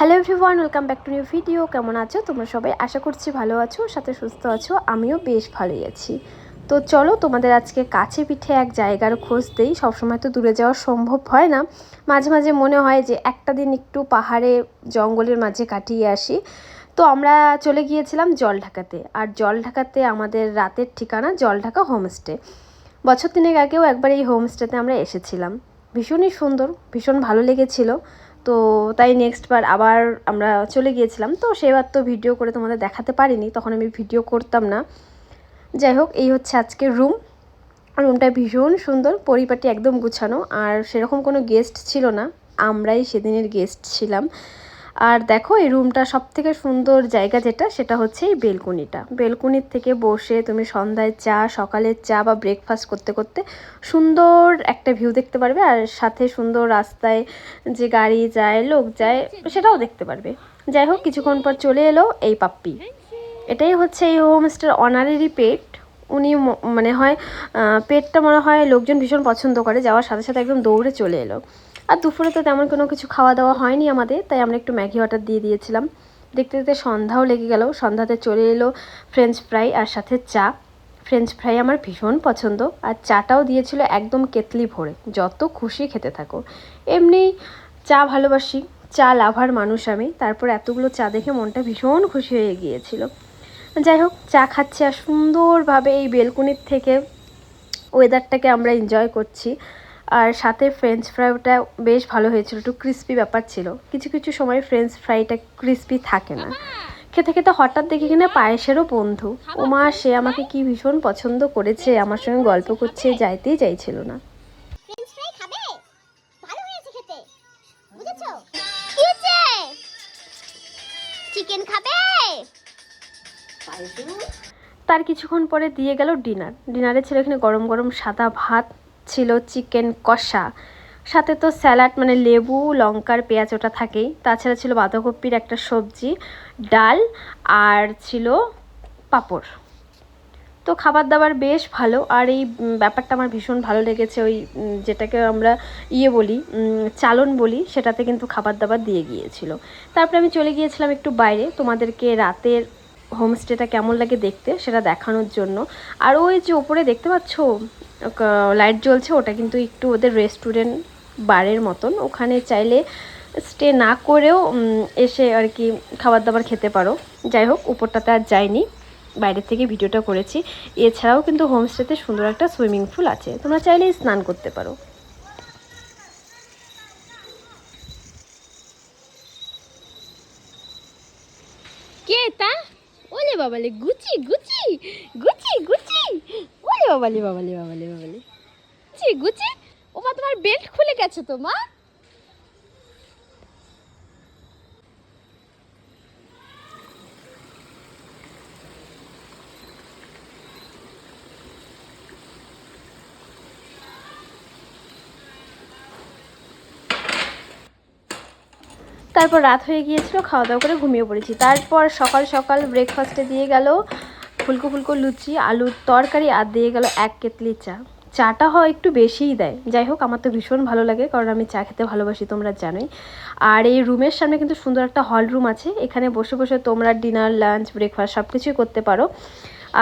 Hello everyone, welcome back to new video. কেমন আছো তোমরা সবাই? আশা করছি ভালো আছো, সাথে সুস্থ আছো। আমিও বেশ ভালোই আছি। তো চলো তোমাদের আজকে কাছে পিঠে এক জায়গার খোঁজ দেই। সবসময় তো দূরে যাওয়া সম্ভব হয় না, মাঝে মাঝে মনে হয় যে একটা দিন একটু পাহাড়ে জঙ্গলের মাঝে কাটিয়ে আসি। তো আমরা চলে গিয়েছিলাম জলঢাকাতে। আর জলঢাকাতে আমাদের রাতের ঠিকানা জলঢাকা হোমস্টে। বছর তিনেক আগেও একবার এই হোমস্টেতে আমরা এসেছিলাম। ভীষণই সুন্দর, ভীষণ ভালো লেগেছিল। তো তাই নেক্সট বার আবার আমরা চলে গিয়েছিলাম। তো সেবার তো ভিডিও করে তোমাদের দেখাতে পারিনি, তখন আমি ভিডিও করতাম না। যাই হোক, এই হচ্ছে আজকের রুমটা ভীষণ সুন্দর, পরিপাটি, একদম গুছানো। আর সেরকম কোনো গেস্ট ছিল না, আমরাই সেদিনের গেস্ট ছিলাম। আর দেখো, এই রুমটা সবথেকে সুন্দর জায়গা যেটা, সেটা হচ্ছে এই বেলকনির থেকে বসে তুমি সন্ধ্যায় চা, সকালের চা বা ব্রেকফাস্ট করতে করতে সুন্দর একটা ভিউ দেখতে পারবে। আর সাথে সুন্দর রাস্তায় যে গাড়ি যায়, লোক যায়, সেটাও দেখতে পারবে। যাই হোক, কিছুক্ষণ পর চলে এলো এই পাপ্পি। এটাই হচ্ছে এই হোমস্টের অনারারি পেট। উনি মানে হয় পেটটা মনে হয় লোকজন ভীষণ পছন্দ করে, যাওয়ার সাথে সাথে একদম দৌড়ে চলে এলো। আর দুপুরে তো তেমন কোনো কিছু খাওয়া দাওয়া হয়নি আমাদের, তাই আমরা একটু ম্যাগি অর্ডার দিয়ে দিয়েছিলাম। দেখতে দেখতে সন্ধ্যাও লেগে গেল। সন্ধ্যাতে চলে এলো ফ্রেঞ্চ ফ্রাই আর সাথে চা। ফ্রেঞ্চ ফ্রাই আমার ভীষণ পছন্দ, আর চাটাও দিয়েছিল একদম কেতলি ভরে, যত খুশি খেতে থাকো। এমনি চা ভালোবাসি, চা লাভার মানুষ আমি। তারপর এতগুলো চা দেখে মনটা ভীষণ খুশি হয়ে গিয়েছিল। যাই হোক, চা খাচ্ছি আর সুন্দরভাবে এই বেলকনির থেকে ওয়েদারটাকে আমরা এনজয় করছি। আর সাথে ফ্রেঞ্চ ফ্রাইটা বেশ ভালো হয়েছিল, একটু ক্রিস্পি ব্যাপার ছিল। কিছু কিছু সময় ফ্রেঞ্চ ফ্রাইটা ক্রিস্পি থাকে না। খেতে খেতে হঠাৎ দেখি কিনা পায়েসেরও বন্ধু, ওমা, সে আমাকে কি ভীষণ পছন্দ করেছে, আমার সঙ্গে গল্প করছে, যাইতেই চাইছিল না। চিকেন খাবে? তার কিছুক্ষণ পরে দিয়ে গেল ডিনারে ছিল এখানে গরম গরম সাদা ভাত, ছিল চিকেন কষা, সাথে তো স্যালাড, মানে লেবু, লঙ্কার, পেঁয়াজ ওটা থাকেই। তাছাড়া ছিল বাঁধাকপির একটা সবজি, ডাল, আর ছিল পাঁপড়। তো খাবার দাবার বেশ ভালো। আর এই ব্যাপারটা আমার ভীষণ ভালো লেগেছে, ওই যেটাকে আমরা বলি, চালন বলি, সেটাতে কিন্তু খাবার দাবার দিয়ে গিয়েছিল। তারপরে আমি চলে গিয়েছিলাম একটু বাইরে, তোমাদেরকে রাতের হোমস্টেটা কেমন লাগে দেখতে সেটা দেখানোর জন্য। আর ওই যে ওপরে দেখতে পাচ্ছ লাইট জ্বলছে, ওটা কিন্তু একটু ওদের রেস্টুরেন্ট বারের মতন। ওখানে চাইলে স্টে না করেও এসে আর কি খাবার দাবার খেতে পারো। যাই হোক, উপরটাতে আর যাইনি, বাইরের থেকে ভিডিওটা করেছি। এছাড়াও কিন্তু হোমস্টেতে সুন্দর একটা সুইমিং পুল আছে, তোমরা চাইলেই স্নান করতে পারো। কে তা? ওলে বাবালে, গুচি গুচি গুচি গুচি, ওলে বাবালে বাবালে বাবালে বাবালে, গুচি গুচি। ওমা, তোমার বেল্ট খুলে গেছে তোমার। তারপর রাত হয়ে গিয়েছিল, খাওয়া দাওয়া করে ঘুমিয়ে পড়েছি। তারপর সকাল সকাল ব্রেকফাস্টে দিয়ে গেল ফুলকো ফুলকো লুচি, আলুর তরকারি, আর দিয়ে গেল এক কেতলি চা। চাটা হয় একটু বেশিই দেয়। যাই হোক, আমার তো ভীষণ ভালো লাগে, কারণ আমি চা খেতে ভালোবাসি, তোমরা জানোই। আর এই রুমের সামনে কিন্তু সুন্দর একটা হল রুম আছে, এখানে বসে বসে তোমরা ডিনার, লাঞ্চ, ব্রেকফাস্ট সব কিছুই করতে পারো।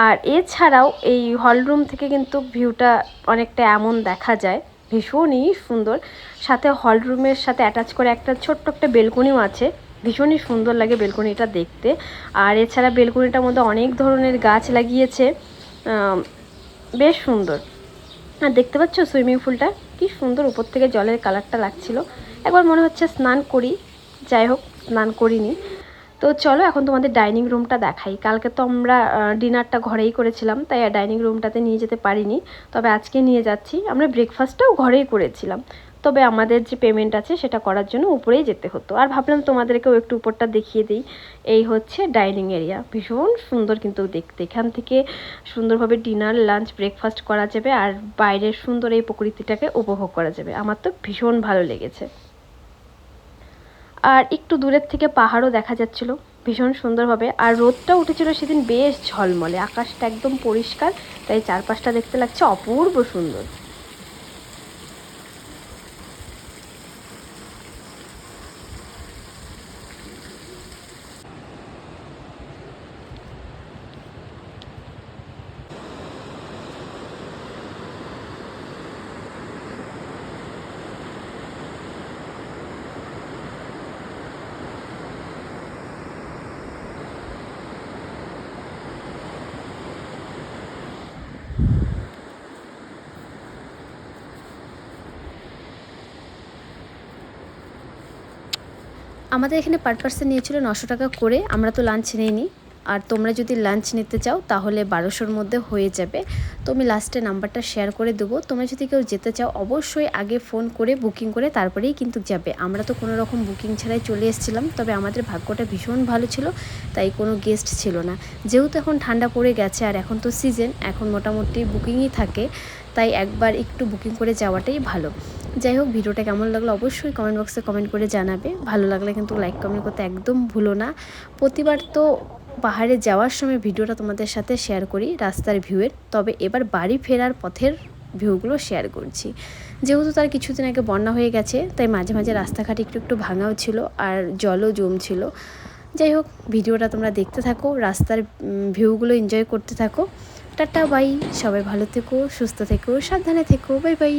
আর এছাড়াও এই হল রুম থেকে কিন্তু ভিউটা অনেকটা এমন দেখা যায়, ভীষণই সুন্দর। সাথে হল রুমের সাথে অ্যাটাচ করে একটা ছোট্ট একটা বেলকনিও আছে, ভীষণই সুন্দর লাগে বেলকনিটা দেখতে। আর এছাড়া বেলকনিটার মধ্যে অনেক ধরনের গাছ লাগিয়েছে, বেশ সুন্দর। আর দেখতে পাচ্ছ সুইমিং পুলটা কি সুন্দর, উপর থেকে জলের কালারটা লাগছিল। একবার মনে হচ্ছে স্নান করি, যাই হোক স্নান করিনি। তো চলো এখন তোমাদের ডাইনিং রুমটা দেখাই। কালকে তো আমরা ডিনারটা ঘরেই করেছিলাম, তাই ডাইনিং রুমটাতে নিয়ে যেতে পারিনি, তবে আজকে নিয়ে যাচ্ছি। আমরা ব্রেকফাস্টটাও ঘরেই করেছিলাম, তবে আমাদের যে পেমেন্ট আছে সেটা করার জন্য উপরেই যেতে হতো। আর ভাবলাম তোমাদেরকেও একটু উপরটা দেখিয়ে দিই। এই হচ্ছে ডাইনিং এরিয়া, ভীষণ সুন্দর কিন্তু দেখতে। এখান থেকে সুন্দরভাবে ডিনার, লাঞ্চ, ব্রেকফাস্ট করা যাবে, আর বাইরের সুন্দর এই প্রকৃতিটাকে উপভোগ করা যাবে। আমার তো ভীষণ ভালো লেগেছে। আর একটু দূরের থেকে পাহাড়ও দেখা যাচ্ছিল ভীষণ সুন্দরভাবে। আর রোদটা উঠেছিল সেদিন বেশ ঝলমলে, আকাশটা একদম পরিষ্কার, তাই চারপাশটা দেখতে লাগছে অপূর্ব সুন্দর। আমাদের এখানে পার পার্সন নিয়েছিল 900 টাকা করে। আমরা তো লাঞ্চ নিইনি, আর তোমরা যদি লাঞ্চ নিতে চাও তাহলে 1200-র মধ্যে হয়ে যাবে। তো আমি লাস্টে নাম্বারটা শেয়ার করে দেবো। তোমরা যদি কেউ যেতে চাও অবশ্যই আগে ফোন করে বুকিং করে তারপরেই কিন্তু যাবে। আমরা তো কোনো রকম বুকিং ছাড়াই চলে এসেছিলাম, তবে আমাদের ভাগ্যটা ভীষণ ভালো ছিল, তাই কোনো গেস্ট ছিল না। যেহেতু এখন ঠান্ডা পড়ে গেছে আর এখন তো সিজন, এখন মোটামুটি বুকিংই থাকে, তাই একবার একটু বুকিং করে যাওয়াটাই ভালো। যাই হোক, ভিডিওটা কেমন লাগলো অবশ্যই কমেন্ট বক্সে কমেন্ট করে জানাবে। ভালো লাগলে কিন্তু লাইক কমেন্ট করতে একদম ভুলো না। প্রতিবার তো পাহাড়ে যাওয়ার সময় ভিডিওটা তোমাদের সাথে শেয়ার করি রাস্তার ভিউয়ের, তবে এবার বাড়ি ফেরার পথের ভিউগুলো শেয়ার করছি। যেহেতু তার কিছুদিন আগে বন্যা হয়ে গেছে, তাই মাঝে মাঝে রাস্তাঘাট একটু একটু ভাঙাও ছিল আর জলও জমছিল। যাই হোক, ভিডিওটা তোমরা দেখতে থাকো, রাস্তার ভিউগুলো এনজয় করতে থাকো। টাটা বাই, সবাই ভালো থেকো, সুস্থ থেকো, সাবধানে থেকো, বাই বাই।